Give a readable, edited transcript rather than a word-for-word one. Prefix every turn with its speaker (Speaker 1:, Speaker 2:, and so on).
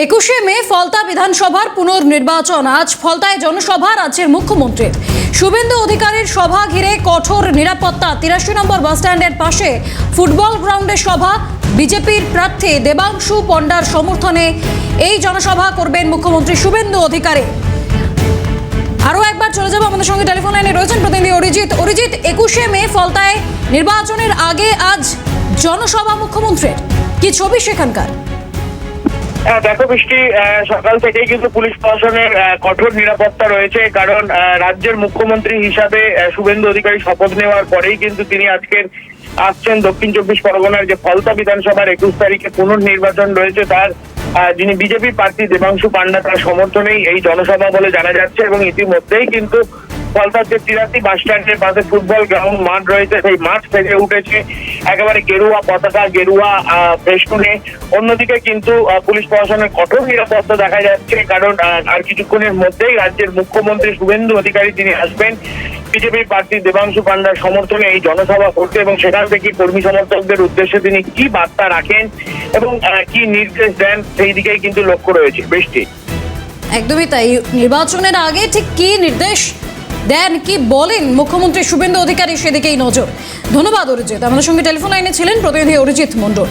Speaker 1: একুশে মে ফলতা বিধানসভার পুনর্নির্বাচন। আজ ফলতায় জনসভা রাজ্যের মুখ্যমন্ত্রীর। শুভেন্দু অধিকারীর সভা ঘিরে কঠোর নিরাপত্তা। 83 নম্বর বাসস্ট্যান্ডের পাশে ফুটবল গ্রাউন্ডে সভা। বিজেপির প্রার্থী দেবাংশু পণ্ডার সমর্থনে এই জনসভা করবেন মুখ্যমন্ত্রী শুভেন্দু অধিকারী। আরও একবার চলে যাব, আমাদের সঙ্গে টেলিফোন লাইনে রয়েছেন প্রতিনিধি অরিজিৎ। 21শে মে ফলতায় নির্বাচনের আগে আজ জনসভা মুখ্যমন্ত্রীর, কি ছবি সেখানকার?
Speaker 2: দেখো বৃষ্টি, সকাল থেকেই কিন্তু পুলিশ প্রশাসনের কঠোর নিরাপত্তা রয়েছে, কারণ রাজ্যের মুখ্যমন্ত্রী হিসাবে শুভেন্দু অধিকারী শপথ নেওয়ার পরেই কিন্তু তিনি আজকের আসছেন দক্ষিণ 24 পরগনার যে ফলতা বিধানসভার 21 তারিখে পুনর্নির্বাচন রয়েছে, তার যিনি বিজেপি প্রার্থী দেবাংশু পান্ডা, তার সমর্থনেই এই জনসভা বলে জানা যাচ্ছে। এবং ইতিমধ্যেই কিন্তু ফলতার যে 83 বাস স্ট্যান্ডের পাশে ফুটবল গ্রাউন্ড মাঠ রয়েছে, সেই মাঠ থেকে উঠেছে একেবারে গেরুয়া পতাকা, গেরুয়া বেষ্টনে। অন্যদিকে কিন্তু পুলিশ প্রশাসনের কঠোর নিরাপত্তা দেখা যাচ্ছে, কারণ আর কিছুক্ষণের মধ্যেই রাজ্যের মুখ্যমন্ত্রী শুভেন্দু অধিকারী তিনি আসবেন বিজেপি প্রার্থী দেবাংশু পান্ডার সমর্থনে এই জনসভা করতে, এবং সেখান থেকে কর্মী সমর্থকদের উদ্দেশ্যে তিনি কি বার্তা রাখেন এবং কি নির্দেশ দেন সেই দিকেই কিন্তু লক্ষ্য রয়েছে। বৃষ্টি,
Speaker 1: একদমই তাই। নির্বাচনের আগে ঠিক কি নির্দেশ দেন, কি বলেন মুখ্যমন্ত্রী শুভেন্দু অধিকারী, সেদিকেই নজর। ধন্যবাদ অরিজিৎ। আমাদের সঙ্গে টেলিফোন লাইনে ছিলেন প্রতিনিধি অরিজিৎ মণ্ডল।